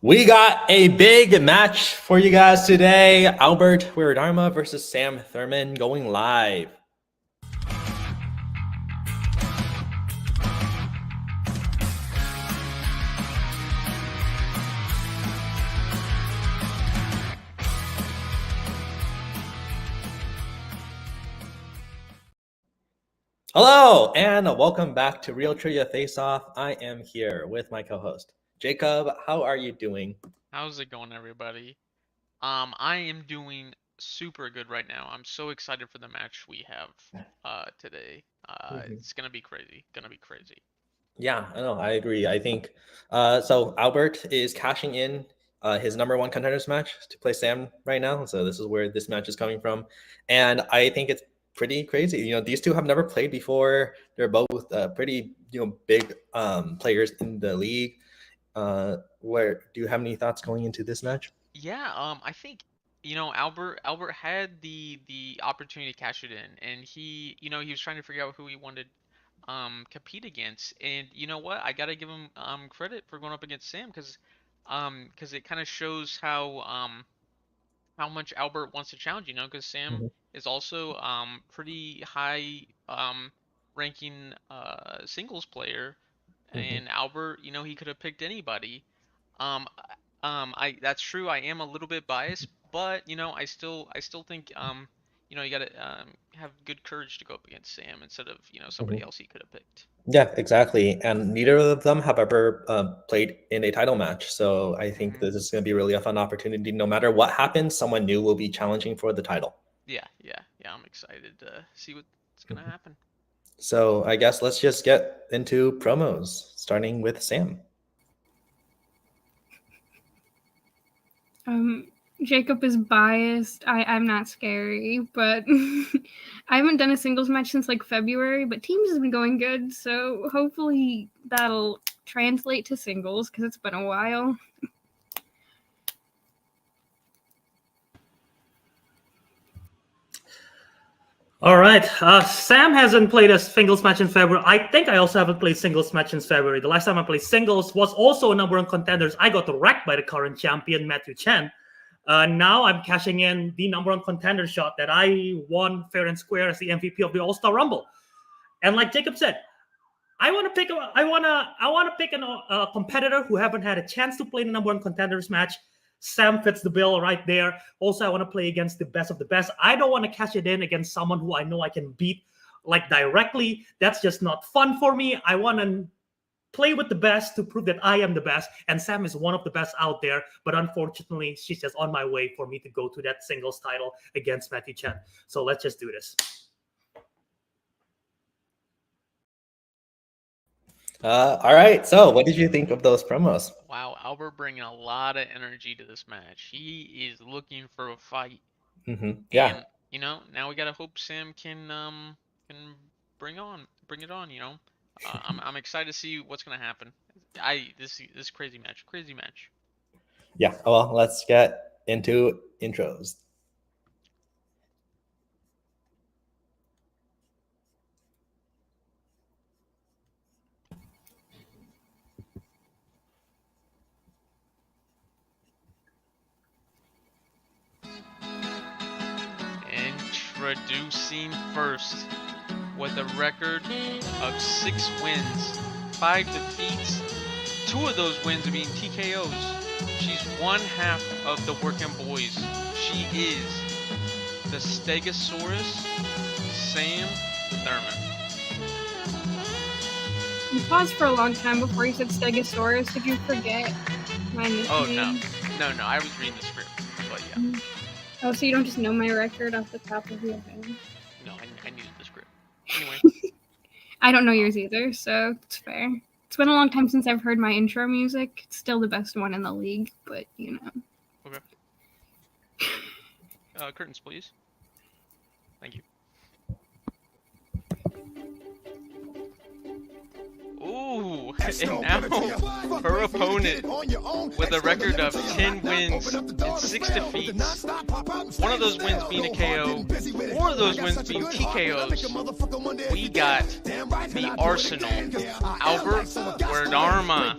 We got a big match for you guys today. Albert Wiradharma versus Sam Thurman going live. Hello, and welcome back to Real Trivia Face Off. I am here with my co-host, Jacob. How are you doing? How's it going, everybody? I am doing super good right now. I'm so excited for the match we have today. It's gonna be crazy. Gonna be crazy. Yeah, I know. I agree. I think so. Albert is cashing in his number one contenders match to play Sam right now. So this is where this match is coming from, and I think it's pretty crazy. These two have never played before. They're both pretty big players in the league. Where do you have any thoughts going into this match? Yeah, I think Albert had the opportunity to cash it in, and he was trying to figure out who he wanted compete against. And you know what? I gotta give him credit for going up against Sam because it kind of shows how much Albert wants to challenge, because Sam Mhm. is also pretty high ranking singles player, Mhm. and Albert, he could have picked anybody. Um, I that's true. I am a little bit biased, but I still think you gotta have good courage to go up against Sam instead of somebody Mhm. else he could have picked. Yeah, exactly. And neither of them have ever played in a title match. So I think Hmm. this is going to be really a fun opportunity. No matter what happens, someone new will be challenging for the title. Yeah, yeah, yeah. I'm excited to see what's gonna Mhm. happen. So I guess let's just get into promos, starting with Sam. Um, Jacob is biased. I'm not scary, but I haven't done a singles match since like February, but teams has been going good, so hopefully that'll translate to singles because it's been a while. All right. Sam hasn't played a singles match in February. I think I also haven't played singles match in February. The last time I played singles was also a number one contenders. I got wrecked by the current champion, Matthew Chen. Now I'm cashing in the number one contender shot that I won fair and square as the MVP of the All Star Rumble. And like Jacob said, I want to pick a competitor who haven't had a chance to play the number one contenders match. Sam fits the bill right there. Also, I want to play against the best of the best. I don't want to cash it in against someone who I know I can beat like directly. That's just not fun for me. I want to play with the best to prove that I am the best. And Sam is one of the best out there. But unfortunately, she's just on my way for me to go to that singles title against Matthew Chen. So let's just do this. All right. So what did you think of those promos? Wow, Albert bringing a lot of energy to this match. He is looking for a fight. Yeah. And now we gotta hope Sam can bring it on. I'm excited to see what's gonna happen. This crazy match. Yeah. Well, let's get into intros. Introducing first with a record of 6 wins, 5 defeats. 2 of those wins being TKOs. She's one half of the Working Boys. She is the Stegosaurus, Sam Thurman. You paused for a long time before you said Stegosaurus. Did you forget my nickname? Oh no, I was reading the script, but yeah. Oh, so you don't just know my record off the top of your head? No, I needed the script. Anyway. I don't know yours either, so it's fair. It's been a long time since I've heard my intro music. It's still the best one in the league, but Okay. Curtains, please. Thank you. Ooh. And now, her opponent, with a record of 10 wins and 6 defeats, one of those wins being a KO, 4 of those wins being TKOs, we got the Arsenal, Albert Wiradharma.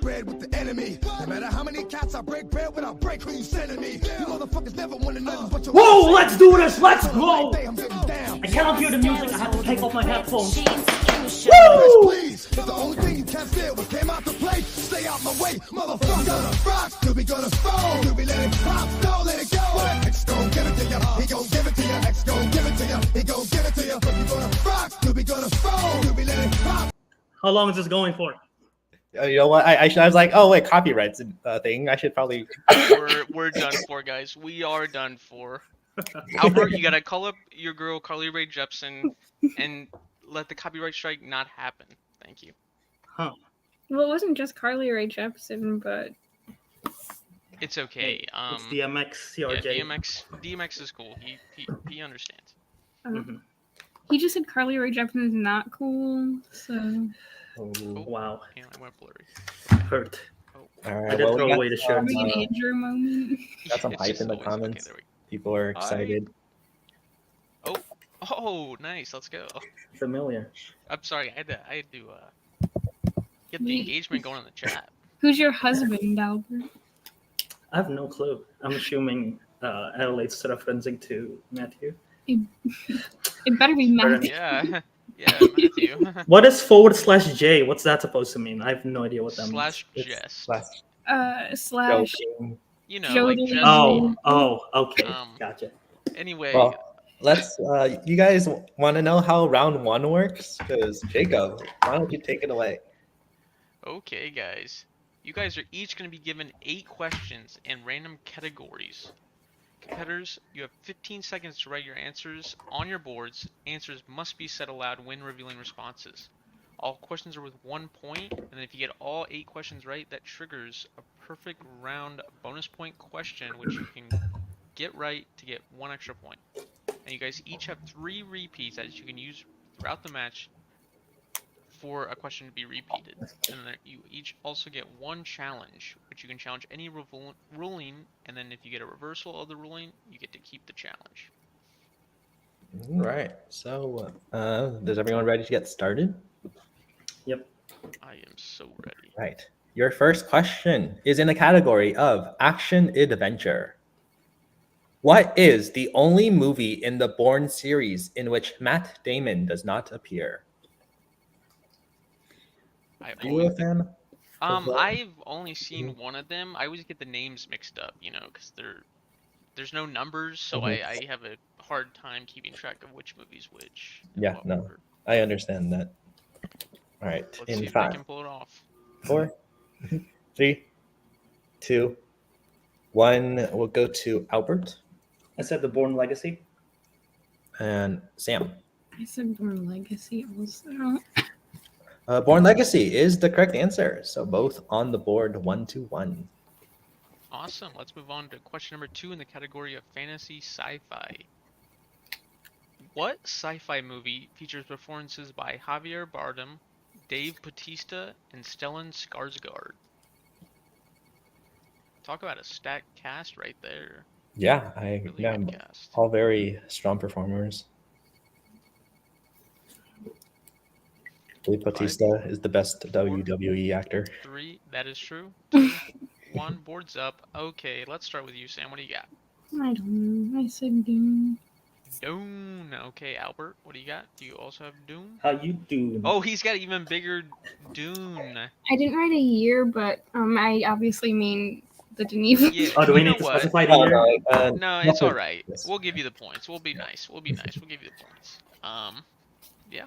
Whoa, let's do this! Let's go! I cannot hear the music. I have to take off my headphones. Woo! The only thing you can't steal was came out to play. Stay out my way, motherfucker. Gonna rock, still be gonna fall. Still be let it pop, don't let it go. X gon' give it to ya, he gon' give it to ya. X gon' give it to ya, he gon' give it to ya. You gonna rock, still be gonna fall. Still be let it pop. How long is this going for? You know what? I was like, oh wait, copyrights thing. I should probably. We're done for, guys. We are done for. Albert, you gotta call up your girl Carly Rae Jepsen and let the copyright strike not happen. Thank you. Huh. Well, it wasn't just Carly Rae Jepsen, but It's okay. It's DMX, Yeah, CRJ. DMX is cool. He understands. Mhm. he just said Carly Rae Jepsen is not cool. So Wow. Yeah, I went blurry. Hurt. All I right. did Well, throw we away the shirt. having an Andrew moment. got some It's hype just in the always- comments. there we People are excited. go. Oh, nice. Let's go. Familiar. I'm sorry. I had to get the engagement going in the chat. Who's your husband, Albert? I have no clue. I'm assuming Adelaide's referencing to Matthew. It better be Matt. Yeah, Matthew. What is /J? What's that supposed to mean? I have no idea what that Slash means. Jess. Slash Joking. You know, Jodie. like Jess. Oh, okay. Um, Gotcha. Anyway, Well, let's. You guys want to know how round one works? Because Jacob, why don't you take it away? okay, guys. You guys are each going to be given 8 questions in random categories. Competitors, you have 15 seconds to write your answers on your boards. Answers must be said aloud when revealing responses. All questions are with 1 point, and if you get all 8 questions right, that triggers a perfect round bonus point question, which you can get right to get 1 extra point. And you guys each have 3 repeats that you can use throughout the match for a question to be repeated. And then you each also get 1 challenge, which you can challenge any ruling, and then if you get a reversal of the ruling, you get to keep the challenge. All right. So, is everyone ready to get started? Yep. I am so ready. Right. Your first question is in the category of action adventure. What is the only movie in the Bourne series in which Matt Damon does not appear? I Are you a fan? I've only seen one of them. I always get the names mixed up, because there's no numbers, so I have a hard time keeping track of which movie's which. and Yeah, what no. order. I understand that. All right. Let's see In if I 5, can pull it off. 4, 3, 2, 1. We'll go to Albert I said the Bourne Legacy. and Sam. I said Born Legacy also. Born Legacy is the correct answer. So both on the board, 1-1. Awesome. Let's move on to question number 2 in the category of fantasy sci-fi. What sci-fi movie features performances by Javier Bardem, Dave Bautista, and Stellan Skarsgård? Talk about a stacked cast right there. Yeah, Really good cast. all very strong performers. Dave Bautista is the best WWE actor. 3, that is true. 2, 1, boards up. Okay, let's start with you, Sam. What do you got? I don't know. I said Dune. Dune. Okay, Albert, what do you got? Do you also have Dune? How you doing? Oh, he's got even bigger Dune. I didn't write a year, but I obviously mean the Geneva. Yeah, Oh, do we you know need to what? specify the year? No, it's nothing. all right. Yes. We'll give you the points. We'll be nice. We'll give you the points. Yeah.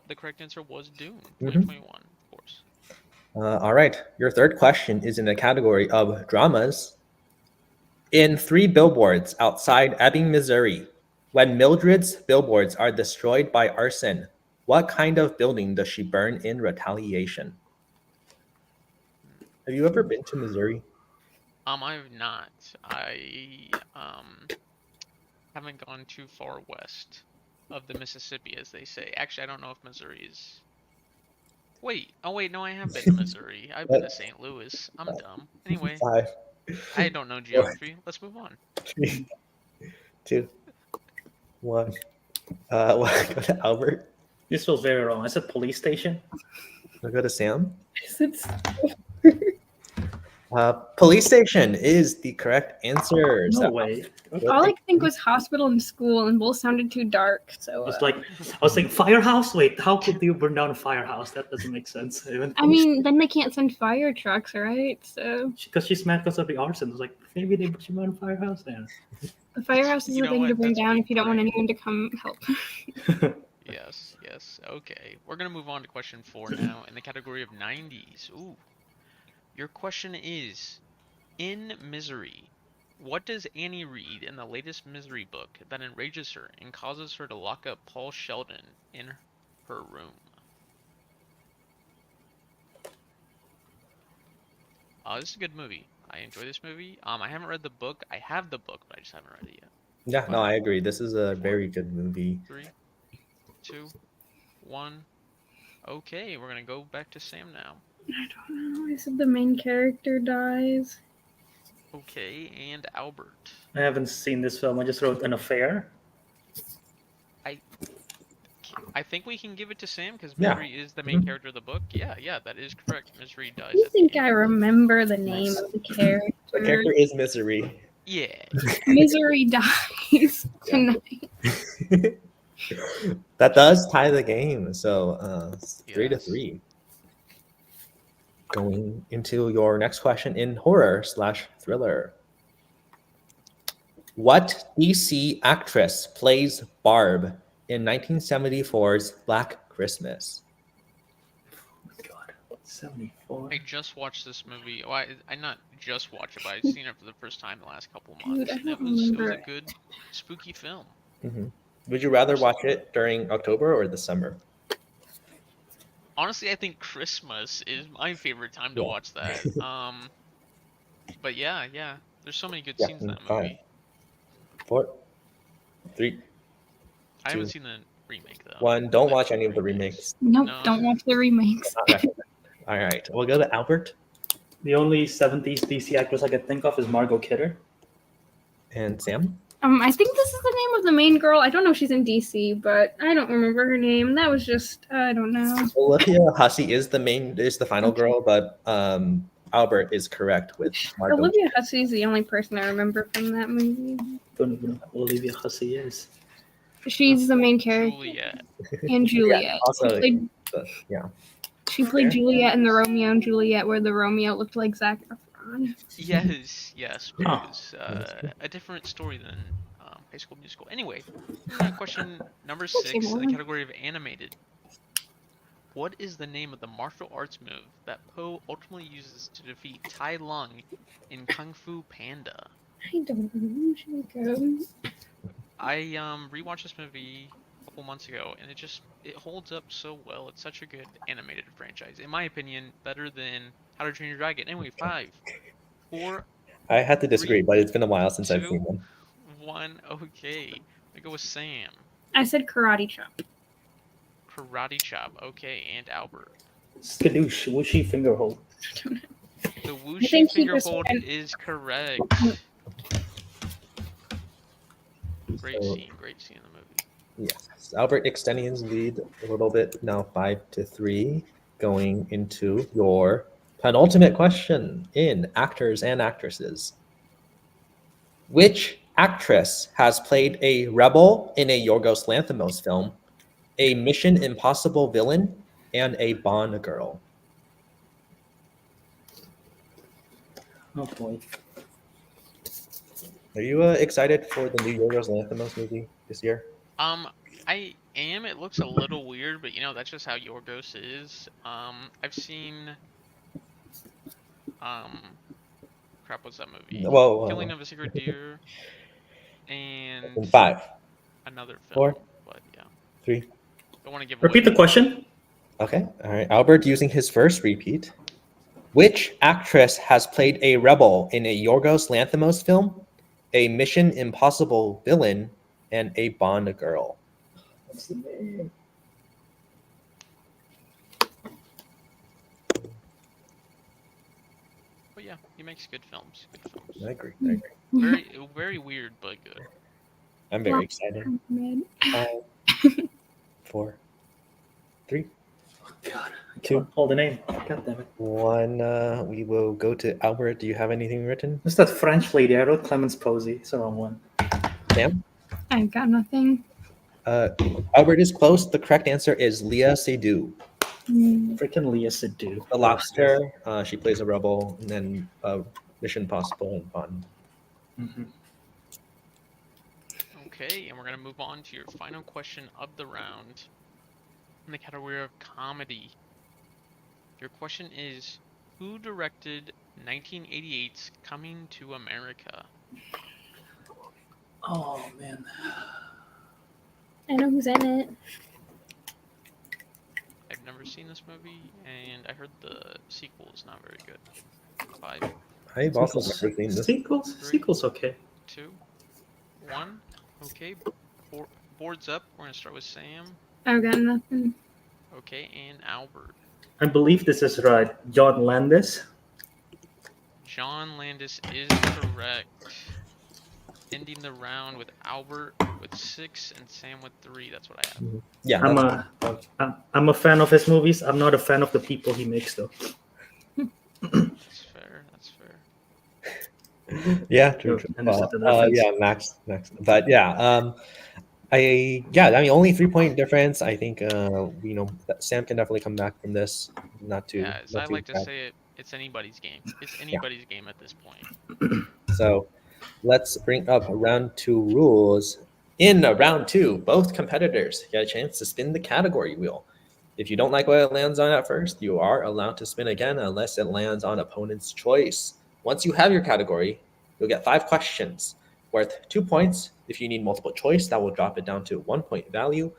The correct answer was Dune, 2021, of course. All right. Your third question is in the category of dramas. In 3 billboards outside Ebbing, Missouri, when Mildred's billboards are destroyed by arson, what kind of building does she burn in retaliation? Have you ever been to Missouri? I have not. I haven't gone too far west of the Mississippi, as they say. Actually, I don't know if Missouri is Wait. Oh wait, no, I have been to Missouri. I've been to St. Louis. I'm dumb. Anyway, 5, I don't know geography. Let's move on. 3, 2, 1. We'll go to Albert. This feels very wrong. I said police station. We'll go to Sam. It's Police station is the correct answer. No So, way. all I could think was hospital and school, and both sounded too dark. So It's like I was thinking firehouse. Wait, how could you burn down a firehouse? That doesn't make sense. I mean, then they can't send fire trucks, right? So because she's mad because of the arson. It's like maybe they put you on a firehouse then. the firehouse is You the know thing to what? bring That's down if you don't want great. anyone to come help. Yes, yes. Okay. We're gonna move on to question 4 now in the category of 90s. Ooh. Your question is, in Misery, what does Annie read in the latest Misery book that enrages her and causes her to lock up Paul Sheldon in her room? This is a good movie. I enjoy this movie. I haven't read the book. I have the book, but I just haven't read it yet. yeah, no, I agree. This is a very good movie. 3, 2, 1. Okay, we're gonna go back to Sam now. I don't know. I said the main character dies. Okay, and Albert. I haven't seen this film. I just wrote an affair. I think we can give it to Sam because Yeah. Misery is the main character of the book. Yeah, that is correct. Misery dies. I at the think end. I remember the name of the character. The character is Misery. Yeah. Misery dies tonight. That does tie the game. So 3 to Yes. 3. Going into your next question in horror/thriller. What DC actress plays Barb in 1974's Black Christmas? Oh my god, 74. I just watched this movie. Well, I not just watched it, but I've seen it for the first time the last couple of Dude, months. I And it don't was remember a it. good, spooky film. Would you rather watch it during October or the summer? Honestly, I think Christmas is my favorite time to Yeah. watch that. But yeah, there's so many good Yeah, scenes in that fine. movie. 4, 3, I haven't 2, seen the remake though. 1. Don't But watch any of the remakes. Nope, No. don't watch the remakes. Not recommended. All right, we'll go to Albert The only 70s DC actress I can think of is Margot Kidder. and Sam. I think this is the name of the main girl. I don't know if she's in DC, but I don't remember her name. That was just I don't know. Olivia Hussey is the final girl, but Albert is correct with Margot. Olivia Hussey is the only person I remember from that movie. Don't even know who Olivia Hussey is. She's the main character, Juliet. and Juliet. also- She played Juliet in the Romeo and Juliet, where the Romeo looked like Zac Efron. Yes, it was a different story than High School Musical. Anyway, question number 6 in the category of animated. What is the name of the martial arts move that Po ultimately uses to defeat Tai Lung in Kung Fu Panda? I don't know. Jacob. I rewatched this movie a couple months ago, and it holds up so well. It's such a good animated franchise, in my opinion, better than How to Train Your Dragon. Anyway, 5, 4, I had to disagree, 3, but it's been a while since I've 2, seen them. 1. Okay, we go with Sam. I said karate chop. Karate Chop. Okay, and Albert. Skadoosh, Whooshy Finger Hold. The Wuxi think he finger was hold right. is correct. Great So- scene in the movie. Yes, Albert extending his lead a little bit now, 5 to 3. Going into your penultimate question in actors and actresses. Which actress has played a rebel in a Yorgos Lanthimos film, a Mission Impossible villain, and a Bond girl? Oh boy. Oh. Are you excited for the new Yorgos Lanthimos movie this year? I am. It looks a little weird, but that's just how Yorgos is. I've seen crap, what's that movie? Well, Killing of a Sacred Deer and 5, another film. 4, But yeah, 3. don't want to give Repeat away the question. Okay, all right. Albert using his first repeat. Which actress has played a rebel in a Yorgos Lanthimos film, a Mission Impossible villain, and a Bond girl? What's the name? But yeah, he makes good films. Good films. I agree. I agree. Very weird, but good. I'm very excited. Man. 5, 4, 3, God, I 2, can't hold the name. God damn it. 1. We will go to Albert. Do you have anything written? What's that French lady? I wrote Clemence Posey. It's the wrong one. Sam? I've got nothing. Albert is close. The correct answer is Leah Seydoux. Freaking Leah Seydoux. The Lobster. She plays a rebel, and then Mission Impossible and Bond. Mhm. Okay, and we're gonna move on to your final question of the round in the category of comedy. Your question is, who directed 1988's Coming to America? Oh man. I know who's in it. I've never seen this movie, and I heard the sequel is not very good. 5, I've also Sequels. never seen this. Sequels? Three. Sequels okay. 2, 1. Okay, boards up. We're gonna start with Sam. I've got nothing. Okay, and Albert. I believe this is right. John Landis. John Landis is correct. Ending the round with Albert with 6 and Sam with 3. That's what I have. Yeah, I'm a fan of his movies. I'm not a fan of the people he makes though. That's fair. That's fair. yeah, true. Sure, understood the reference. Yeah, Max. But yeah, I mean, only 3-point difference. I think that Sam can definitely come back from this. Not too. Yeah, as I like to say it, it's anybody's game. It's anybody's game at this point. So let's bring up round 2 rules. In round 2, both competitors get a chance to spin the category wheel. If you don't like what it lands on at first, you are allowed to spin again unless it lands on opponent's choice. Once you have your category, you'll get 5 questions worth 2 points. If you need multiple choice, that will drop it down to 1 point value.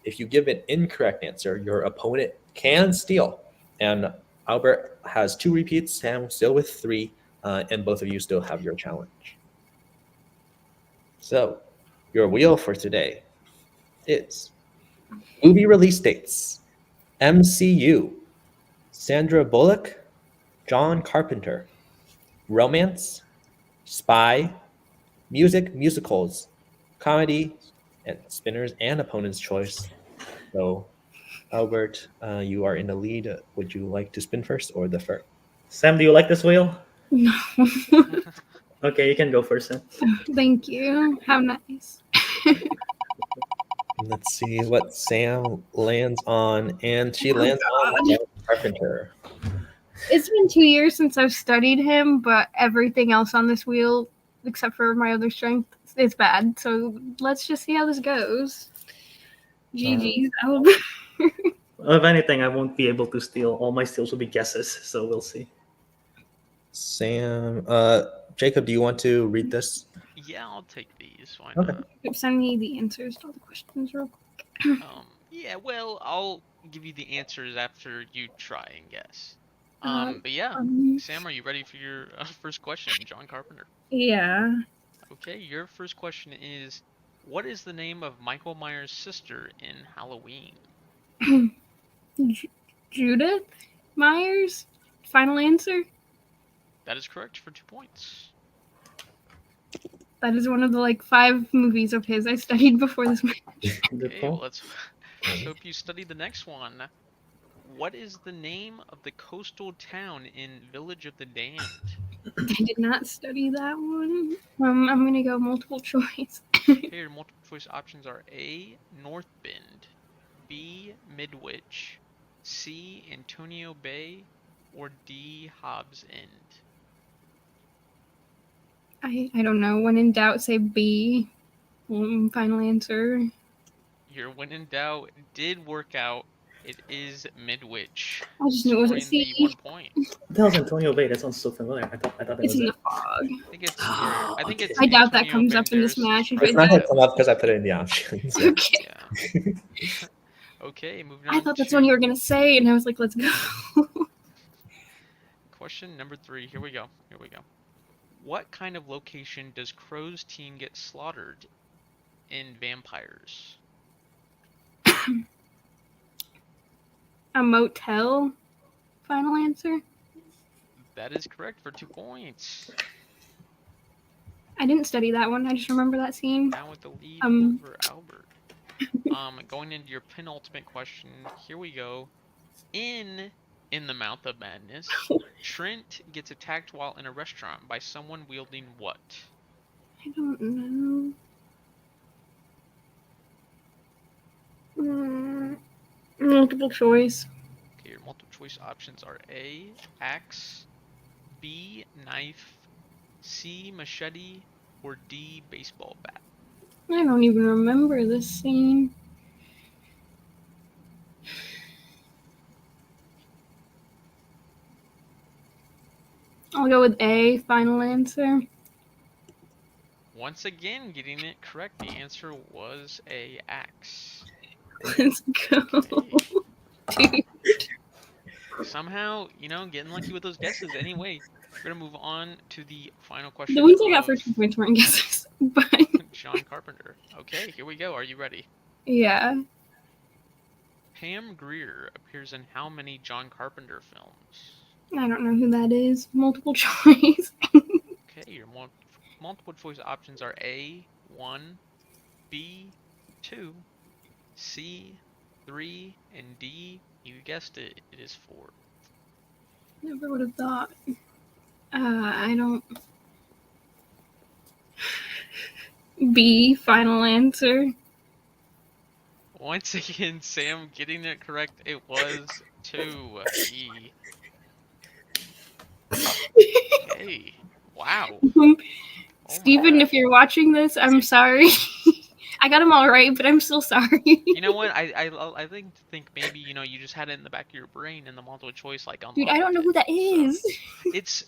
If you give an incorrect answer, your opponent can steal. And Albert has 2 repeats, Sam still with 3, and both of you still have your challenge. So, your wheel for today is movie release dates, MCU, Sandra Bullock, John Carpenter, romance, spy, music, musicals, comedy, and spinners and opponent's choice. So, Albert, you are in the lead. Would you like to spin first or the first? Sam, do you like this wheel? No. Okay, you can go first, Sam. Thank you. How nice. Let's see what Sam lands on, and she lands on John Carpenter. It's been 2 years since I've studied him, but everything else on this wheel, except for my other strength, is bad. So let's just see how this goes. GG's. If anything, I won't be able to steal. All my steals will be guesses, so we'll see. Sam, Jacob, do you want to read this? Yeah, I'll take these. Why Okay. not? Send me the answers to all the questions real quick. Yeah, well, I'll give you the answers after you try and guess. But yeah, Sam, are you ready for your first question, John Carpenter? Yeah. Okay, your first question is, what is the name of Michael Myers' sister in Halloween? Judith Myers? Final answer? That is correct for 2 points. That is one of the 5 movies of his I studied before this match. Good Okay, call. well, let's hope you study the next one. What is the name of the coastal town in Village of the Damned? I did not study that one. I'm gonna go multiple choice. Okay, your multiple choice options are A, North Bend, B, Midwich, C, Antonio Bay, or D, Hobbs End. I don't know. When in doubt, say B. Final answer. Your when in doubt did work out. It is Midwich. I just knew it wasn't scoring C. the 1 point. What the hell's Antonio Bay? That sounds so familiar. I thought that It's was in it. the fog. I think it's. I think it's. I doubt that Antonio comes up in this Banderas' match. If It's it not does- going to come up because I put it in the options. Okay. Yeah. Okay, moving on. I thought that's to one you were gonna say, and I was like, let's go. question number 3. Here we go. What kind of location does Crow's team get slaughtered in Vampires? A motel. Final answer. That is correct for 2 points. I didn't study that one. I just remember that scene. Down with the lead Um. over Albert. Going into your penultimate question, here we go. In the Mouth of Madness, Trent gets attacked while in a restaurant by someone wielding what? I don't know. Multiple choice. Okay, your multiple choice options are A, axe, B, knife, C, machete, or D, baseball bat. I don't even remember this scene. I'll go with A, final answer. Once again, getting it correct. The answer was A, axe. Let's go. Okay. Dude. Somehow, getting lucky with those guesses. Anyway, we're gonna move on to the final question. The ones I got for of 2 points weren't guesses, but John Carpenter. Okay, here we go. Are you ready? yeah. Pam Grier appears in how many John Carpenter films? I don't know who that is. Multiple choice. Okay, your multiple choice options are A, 1, B, 2, C, 3, and D, you guessed it, it is 4. Never would have thought. I don't. B, final answer. Once again, Sam getting it correct, it was 2, E. Okay, wow. Steven, if you're watching this, I'm sorry. I got them all right, but I'm still sorry. You know what? I think maybe you just had it in the back of your brain in the multiple choice like Dude, I don't know who that is. It's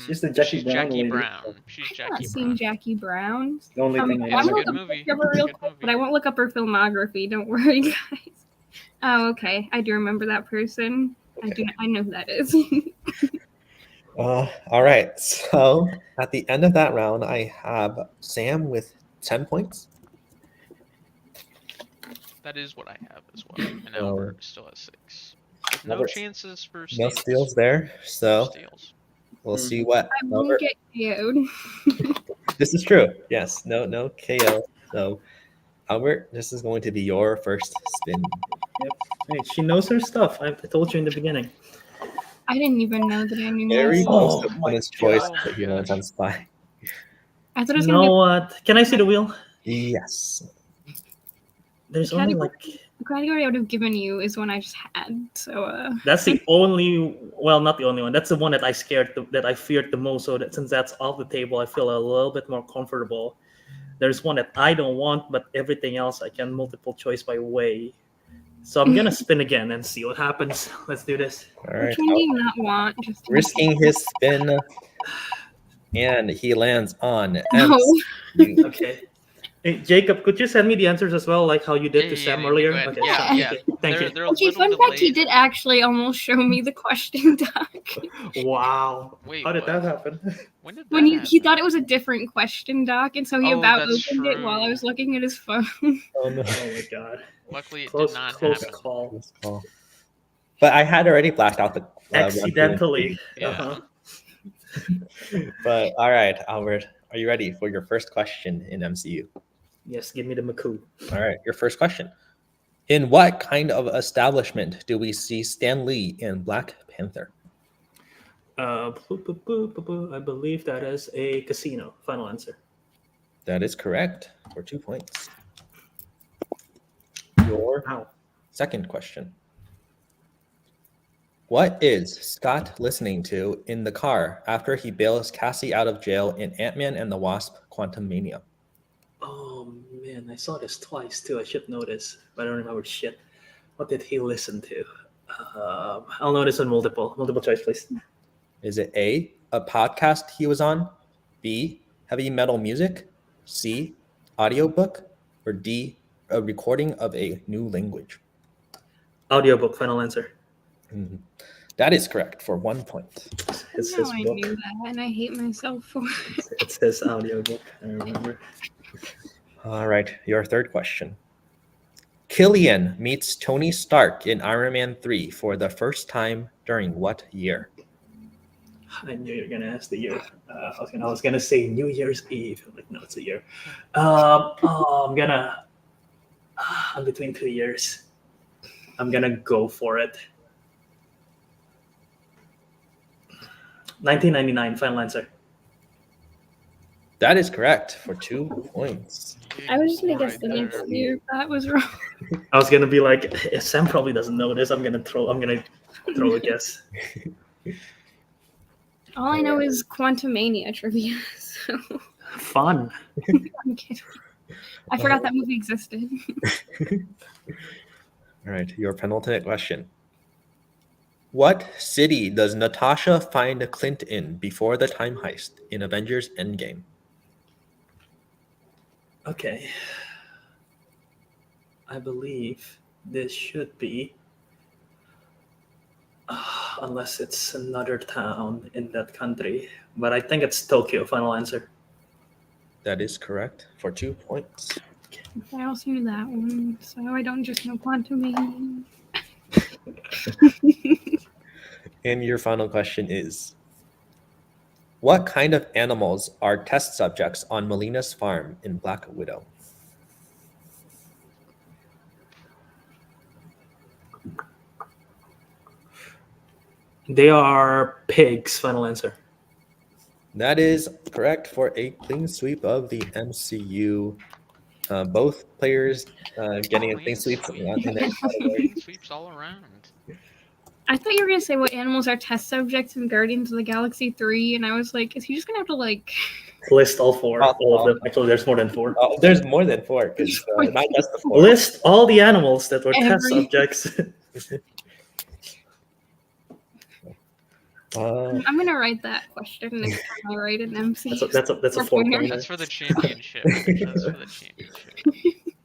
She's the Jackie she's Brown Jackie lady. Brown. She's I've not Jackie seen Brown. Jackie Brown. The only thing It's I a know. good movie. Look up her It's a real good quick, movie. but I won't look up her filmography. Don't worry, guys. Oh, okay. I do remember that person. I know who that is. All right. So at the end of that round, I have Sam with 10 points. That is what I have as well. And Oh. Albert still has 6. No Albert's- chances for No steals. steals there. So Steals. we'll see what I won't Albert. get KO'd. This is true. Yes. No KO. So Albert, this is going to be your first spin. Yep. Hey, she knows her stuff. I told you in the beginning. I didn't even know that I knew Very that. close Oh to my bonus choice, God. but he lands on spy. I thought it was You gonna know what? Can I see the wheel? Yes. There's The only category- like the category I would have given you is one I just had. So that's the only. Well, not the only one. That's the one that I feared the most. So that since that's off the table, I feel a little bit more comfortable. There's one that I don't want, but everything else I can multiple choice my way. So I'm gonna spin again and see what happens. Let's do this. All right. which one do you not want? Just Risking his spin, and he lands on No. MCU. Okay. Hey, Jacob, could you send me the answers as well, like how you did to Sam Yeah, earlier? go ahead. Okay, Yeah, so- yeah. okay, thank you. They're a Okay, little fun fact, he delayed. did actually almost show me the question doc. Wow. Wait, How did what? that happen? When did When that he happen? thought it was a different question doc, and so he Oh, about that's opened it while I true. was looking at his phone. Oh no. Oh my god. Luckily, it Close, did not close happen. call. Close call. But I had already blacked out the 1, 2, and Accidentally. 3. Yeah. Uh-huh. But all right, Albert, are you ready for your first question in MCU? Yes, give me the Maku. All right, your first question. In what kind of establishment do we see Stan Lee in Black Panther? I believe that is a casino. Final answer. That is correct for 2 points. Your Wow. second question. What is Scott listening to in the car after he bails Cassie out of jail in Ant-Man and the Wasp: Quantumania? Oh man, I saw this twice too. I should know this, but I don't remember shit. What did he listen to? I'll know this on multiple choice, please. Is it A, a podcast he was on, B, heavy metal music, C, audiobook, or D, a recording of a new language? Audiobook. Final answer. Mhm. That is correct for 1 point. It's Now his I book. knew that, and I hate myself for it. It's his audiobook. I remember. All right, your third question. Killian meets Tony Stark in Iron Man 3 for the first time during what year? I knew you were gonna ask the year. I was gonna say New Year's Eve. Like, no, it's a year. I'm between 2 years. I'm gonna go for it. 1999, final answer. That is correct for 2 points. I was just gonna Big guess the boy right next there. year. That was wrong. I was gonna be like, if Sam probably doesn't know this, I'm gonna throw a guess. All I know is Quantumania trivia. So Fun. I'm kidding. I forgot that movie existed. All right, your penultimate question. What city does Natasha find Clint in before the time heist in Avengers Endgame? Okay. I believe this should be, unless it's another town in that country, but I think it's Tokyo. Final answer. That is correct for 2 points. I also knew that one, so I don't just know Quantumania. And your final question is, what kind of animals are test subjects on Melina's farm in Black Widow? They are pigs. Final answer. That is correct for a clean sweep of the MCU. Both players getting a clean sweep in their category. Clean sweeps all around. I thought you were gonna say what animals are test subjects in Guardians of the Galaxy 3, and I was like, is he just gonna have to like List all four. All of them. Actually, there's more than 4. There's more than 4, because not just the 4. List all the animals that were test Every- subjects. I'm gonna write that question next time I write an MC. that's a 4 pointer. That's for the championship. That's for the championship.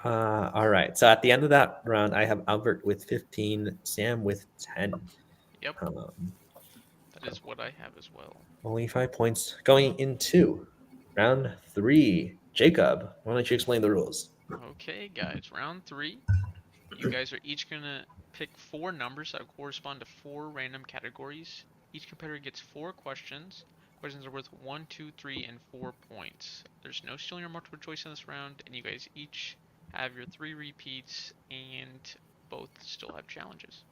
All right. So at the end of that round, I have Albert with 15, Sam with 10. Yep. That is what I have as well. Only 5 points going into round 3. Jacob, why don't you explain the rules? Okay, guys, round 3. You guys are each gonna pick 4 numbers that correspond to 4 random categories. Each competitor gets 4 questions. Questions are worth 1, 2, 3, and 4 points. There's no stealing or multiple choice in this round, and you guys each have your 3 repeats, and both still have challenges.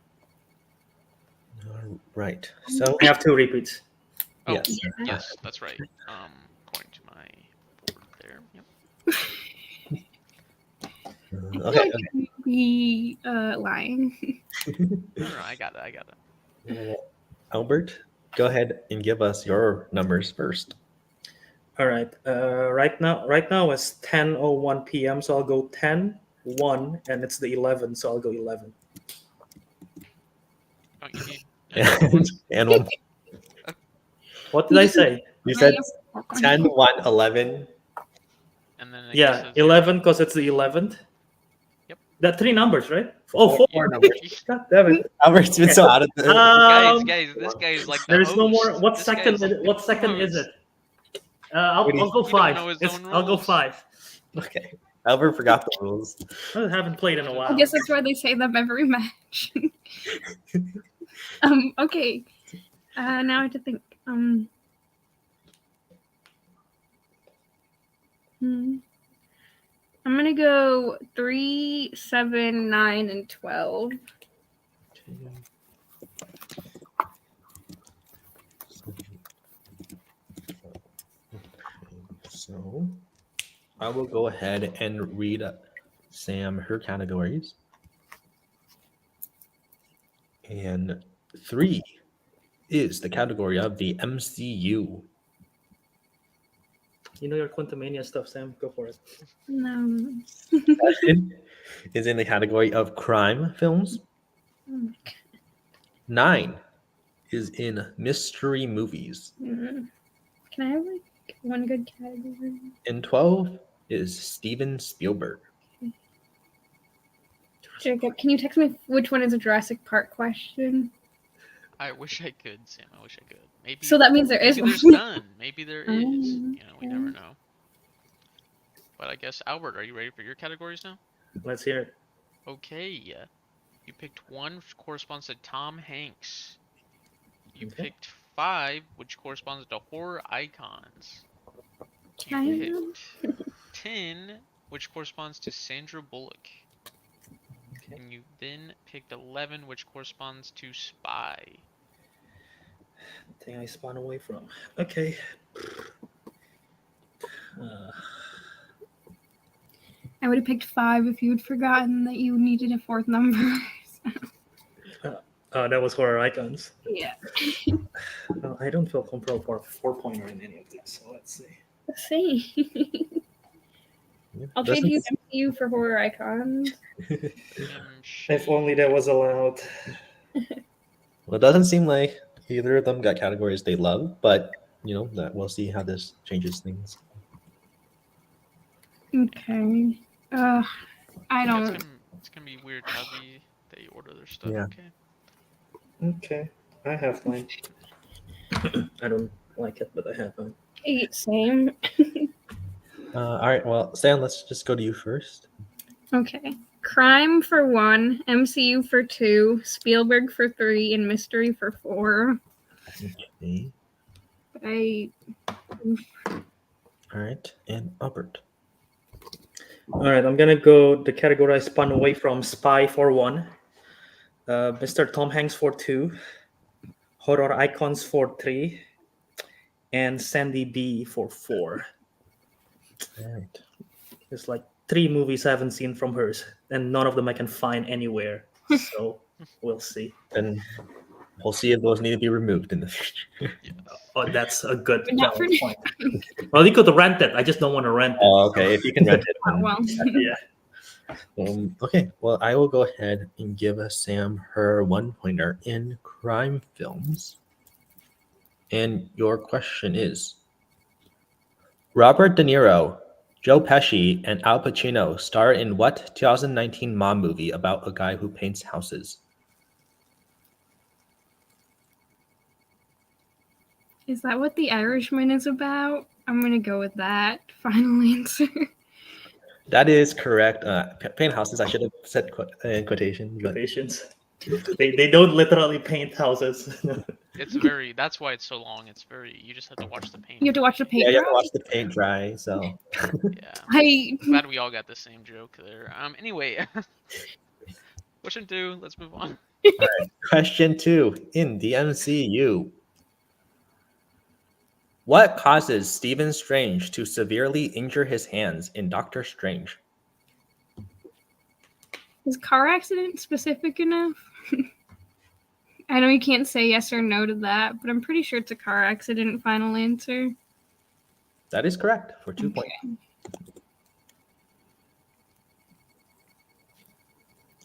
All right. So I have 2 repeats. Oh, yes. yes, that's right. According to my board there. Yep. Okay. Be lying. No, I got it. Albert, go ahead and give us your numbers first. All right. Right now it's 10:01 p.m. So I'll go 10, 1, and it's the 11. So I'll go 11. Don't you need And one. What did I say? You said 10, 1, 11. And then I Yeah, guess it's 11 because it's the 11th. Yep. That 3 numbers, right? Oh, 4 Yeah. numbers. God damn it. Albert's been so out of the. Guys, this guy's like the There's no more. host. What This second? guy's like the What second is host. it? I'll go He don't 5. know his own I'll go rules. 5. Okay. Albert forgot the rules. I haven't played in a I while. guess that's why they say them every match. Okay. Now I have to think. I'm gonna go 3, 7, 9, and 12. So I will go ahead and read Sam her categories. And 3 is the category of the MCU. You know your Quantumania stuff, Sam. Go for it. No. Is in the category of crime films. Oh my God. 9 is in mystery movies. Can I have like one good category? And 12 is Steven Spielberg. Jacob, can you text me which one is a Jurassic Park question? I wish I could, Sam. I wish I could. Maybe. So that means there is Maybe there's one. none. Maybe there is. You know, we never know. But I guess Albert, are you ready for your categories now? Let's hear it. Okay. You picked 1 which corresponds to Tom Hanks. You Okay. picked 5, which corresponds to horror icons. I You picked 10, which corresponds to Sandra Bullock. And you then picked 11, which corresponds to Spy. Thing I spun away from. Okay. would have picked 5 if you had forgotten that you needed a 4th number. That was horror icons. Yeah. I don't feel comfortable for a 4-pointer in any of these, so let's see. Let's see. I'll trade you MCU for horror icons. If only that was allowed. Well, it doesn't seem like either of them got categories they love, but that we'll see how this changes things. Okay. I don't. It's gonna be weird how they order their stuff. Yeah. Okay. Okay, I have mine. I don't like it, but I have mine. 8, same. All right, well, Sam, let's just go to you first. Okay. Crime for 1, MCU for 2, Spielberg for 3, and mystery for 4. Okay. All right, and Albert. All right, I'm gonna go the category I spun away from: Spy for 1, Mr. Tom Hanks for 2, Horror Icons for 3, and Sandy B for 4. All right. There's like 3 movies I haven't seen from hers, and none of them I can find anywhere. So we'll see. Then we'll see if those need to be removed in the future. Oh, that's a good But not for valid point. Well, you could rent it. I just don't want to rent it. Oh, okay. If you can rent it. Oh, well. Yeah. Okay. Well, I will go ahead and give Sam her 1-pointer in crime films. And your question is: Robert De Niro, Joe Pesci, and Al Pacino star in what 2019 mom movie about a guy who paints houses? Is that what The Irishman is about? I'm gonna go with that. Final answer. That is correct. Paint houses. I should have said in quotation. But Quotations. They don't literally paint houses. That's why it's so long. You just have to watch the paint. You have to watch the paint. yeah, you have to dry? watch the paint dry. So Yeah. Glad we all got the same joke there. Anyway. Question 2, let's move on. Question 2: in the MCU, what causes Stephen Strange to severely injure his hands in Doctor Strange? Is car accident specific enough? I know you can't say yes or no to that, but I'm pretty sure it's a car accident. Final answer. That is correct for 2 points.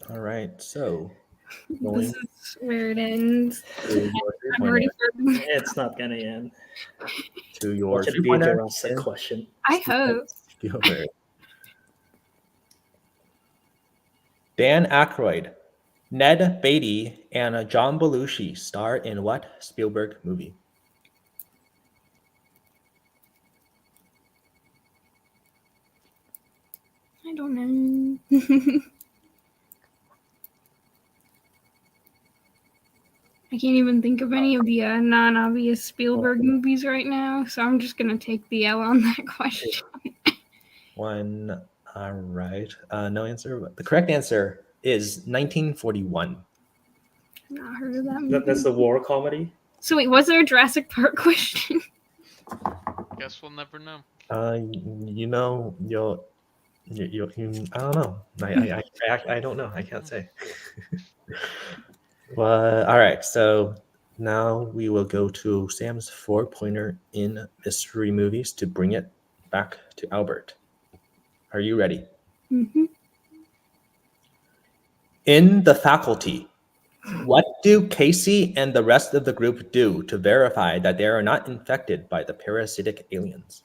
All right, so This is where it ends. to your I'm ready three-pointer. for. It's not gonna end. To your Watch it be three-pointer. a Jurassic question. I hope. Spielberg. Dan Aykroyd, Ned Beatty, and John Belushi star in what Spielberg movie? I don't know. I can't even think of any of the non-obvious Spielberg movies right now, so I'm just gonna take the L on that question. One. All right. No answer. The correct answer is 1941. I've not heard of that movie. That's the war comedy. So wait, was there a Jurassic Park question? Guess we'll never know. You'll. I don't know. I don't know. I can't say. Well, all right. So now we will go to Sam's 4-pointer in mystery movies to bring it back to Albert. Are you ready? Mm-hmm. In The Faculty, what do Casey and the rest of the group do to verify that they are not infected by the parasitic aliens?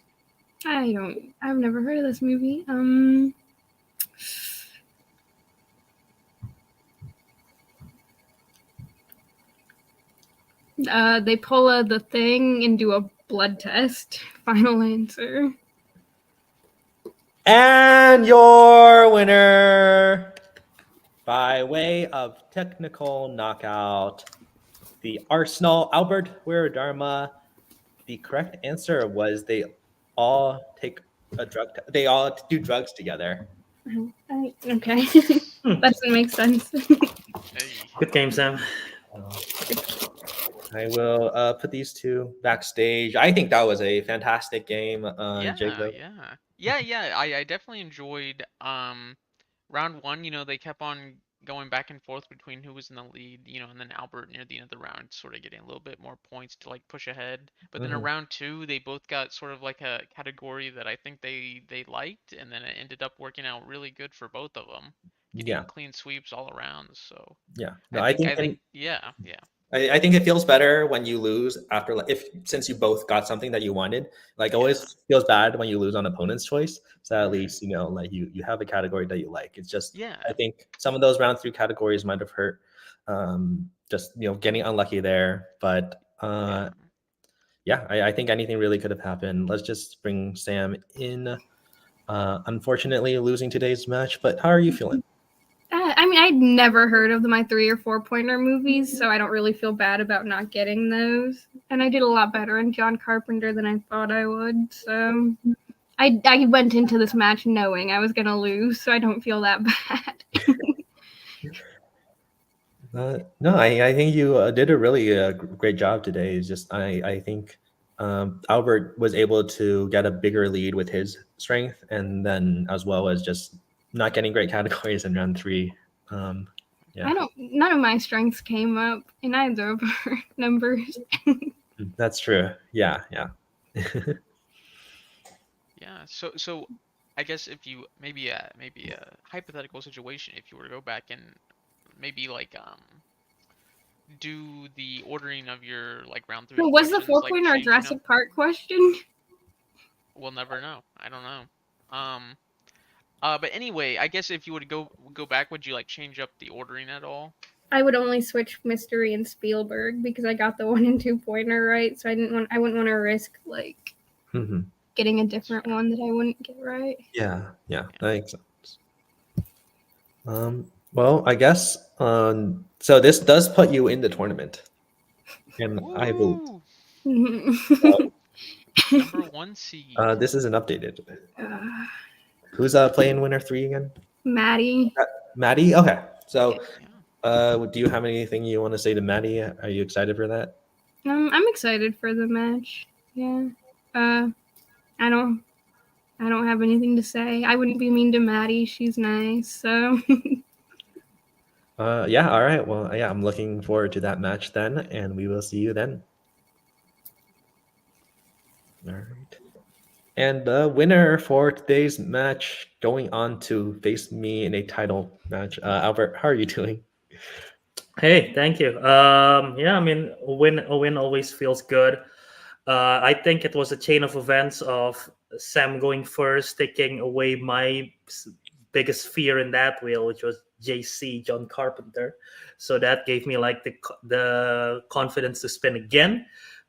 I've never heard of this movie. They pull the thing and do a blood test. Final answer. And your winner, by way of technical knockout, the Arsenal. Albert, Wiradharma. The correct answer was they all take a drug. They all do drugs together. Okay. Hmm. That doesn't make sense. Hey. Good game, Sam. I will put these two backstage. I think that was a fantastic game, Yeah, Jacob. yeah. I definitely enjoyed round one. You know, they kept on going back and forth between who was in the lead, you know, and then Albert near the end of the round sort of getting a little bit more points to like push ahead. But then Mhm. around two, they both got sort of like a category that I think they liked, and then it ended up working out really good for both of them, getting Yeah, clean sweeps all around. So yeah. I No, I think think I think yeah, yeah. I think it feels better when you lose after like if since you both got something that you wanted. Like Yeah. always feels bad when you lose on opponent's choice. So at Mhm. least like you have a category that you like. It's just Yeah. I think some of those round three categories might have hurt. Just getting unlucky there. But Yeah. I think anything really could have happened. Let's just bring Sam in. Unfortunately, losing today's match. But how are you feeling? I mean, I'd never heard of my 3 or 4 pointer movies, so I don't really feel bad about not getting those. And I did a lot better in John Carpenter than I thought I would. So I went into this match knowing I was gonna lose, so I don't feel that bad. No, I think you did a really great job today. It's just I think Albert was able to get a bigger lead with his strength, and then as well as just not getting great categories in round three. Yeah, None of my strengths came up in either of our numbers. that's true. Yeah. Yeah. So I guess if you maybe a hypothetical situation, if you were to go back and maybe like do the ordering of your like round three Was the questions, 4 like pointer a changing up, Jurassic Park question? we'll never know. I don't know. But anyway, I guess if you would go back, would you like change up the ordering at all? I would only switch Mystery and Spielberg because I got the 1 and 2 pointer right, so I wouldn't want to risk like Mhm. getting a different one that I wouldn't get right. Yeah, that makes sense. Well, I guess so this does put you in the tournament. And I believe Woo! Number 1 seed. this isn't updated. Uh, Who's playing winner 3 again? Maddie. Maddie? Okay. So Yeah. do you have anything you want to say to Maddie? Are you excited for that? I'm excited for the match. Yeah. I don't have anything to say. I wouldn't be mean to Maddie. She's nice. So Yeah, all right. Well, yeah, I'm looking forward to that match then, and we will see you then. All right. And the winner for today's match going on to face me in a title match. Albert, how are you doing? Hey, thank you. Yeah, I mean, a win always feels good. I think it was a chain of events of Sam going first, taking away my biggest fear in that wheel, which was JC, John Carpenter. So that gave me like the confidence to spin again.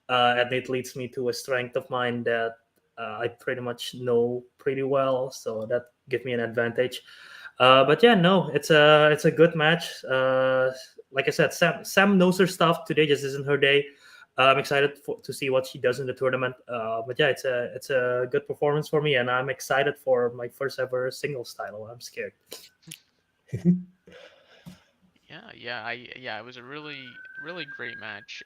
And it leads me to a strength of mine that I pretty much know pretty well. So that gave me an advantage. But yeah, no, it's a good match. Like I said, Sam knows her stuff. Today just isn't her day. I'm excited to see what she does in the tournament. But yeah, it's a good performance for me, and I'm excited for my first ever singles title. I'm scared. Yeah, it was a really great match.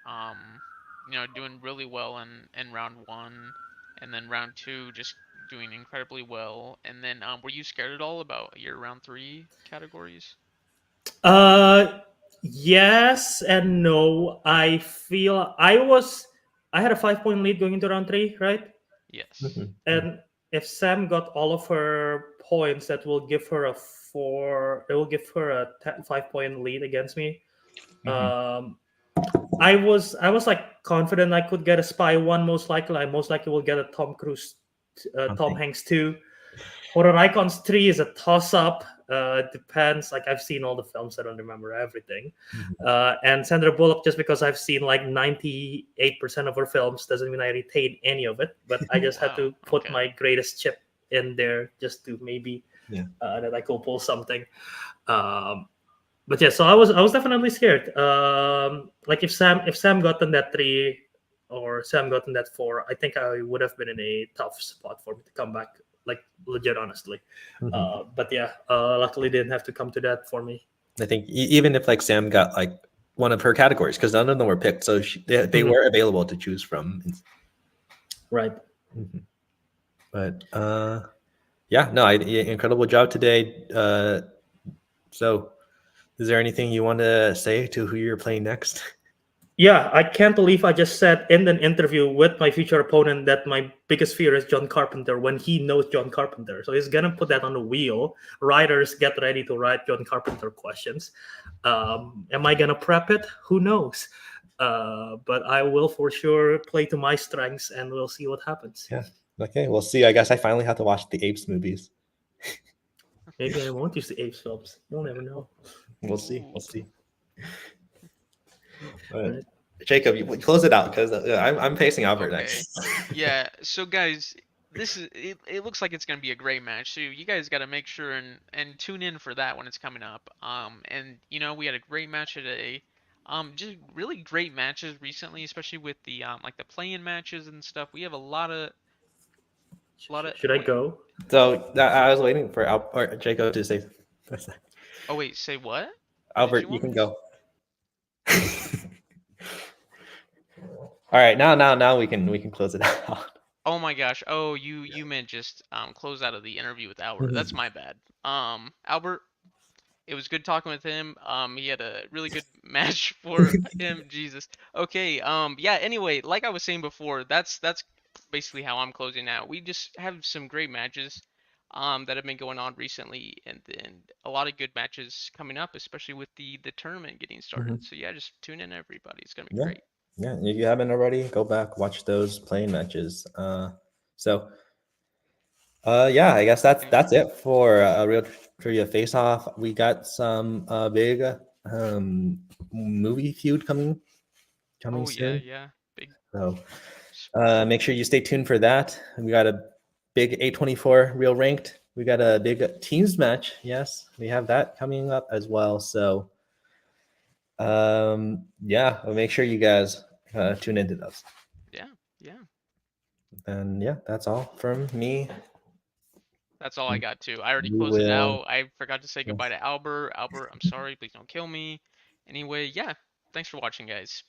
You know, doing really well in round 1, and then round 2 just doing incredibly well. And then were you scared at all about your round 3 categories? Yes and no. I feel I had a 5-point lead going into round 3, right? Yes. And if Sam got all of her points, that will give her a 4. It will give her a 5-point lead against me. I was like confident I could get a Spy 1 most likely. I most likely will get a Tom Cruise, Tom Hanks 2. Horror 3 is a toss-up. It depends. Like I've seen all the films, I don't remember everything. And Sandra Bullock, just because I've seen like 98% of her films, doesn't mean I retain any of it. But I just had to put my greatest chip in there just to maybe that I could pull something. But yeah, so I was definitely scared. Like if Sam gotten that 3 or Sam gotten that 4, I think I would have been in a tough spot for me to come back. Like legit, honestly. But yeah, luckily didn't have to come to that for me. I think even if like Sam got like one of her categories, because none of them were picked, so they Mhm. were available to choose from. Right. But yeah, no, incredible job today. So is there anything you want to say to who you're playing next? Yeah, I can't believe I just said in an interview with my future opponent that my biggest fear is John Carpenter when he knows John Carpenter. So he's gonna put that on the wheel. Writers, get ready to write John Carpenter questions. Am I gonna prep it? Who knows? But I will for sure play to my strengths, and we'll see what happens. Yeah. Okay, we'll see. I guess I finally have to watch the Apes movies. Maybe I won't use the Apes films. You'll never know. We'll see. We'll Ooh. see. But, Right. Jacob, you close it out because I'm facing Albert Okay. next. Yeah. So guys, it looks like it's gonna be a great match. So you guys got to make sure and tune in for that when it's coming up. And you know we had a great match today. Just really great matches recently, especially with the like the play-in matches and stuff. We have a lot of Should I wait, go? So I was waiting for Jacob to say. Oh wait, say what? What did Albert, you want can me go. All right, now we can close it out. Oh my gosh. Oh, you meant just close out of the interview with Albert. That's my bad. Albert, it was good talking with him. He had a really good match for him. Jesus. Okay. Yeah. Anyway, like I was saying before, that's basically how I'm closing out. We just have some great matches, that have been going on recently, and then a lot of good matches coming up, especially with the tournament getting started. So yeah, just tune in, everybody. It's gonna be Yeah. great. Yeah, if you haven't already, go back, watch those playing matches. So yeah, I guess that's it for a real trivia face off. We got some big movie feud coming Oh yeah, soon. yeah. Big. So make sure you stay tuned for that. We got a big 824 real ranked. We got a big teams match. Yes, we have that coming up as well. So yeah, we'll make sure you guys tune into those. Yeah. Yeah. And yeah, that's all from me. That's all I got too. I already You closed it will. out. I forgot to say goodbye to Albert. Albert, I'm sorry. Please don't kill me. Anyway, yeah. Thanks for watching, guys.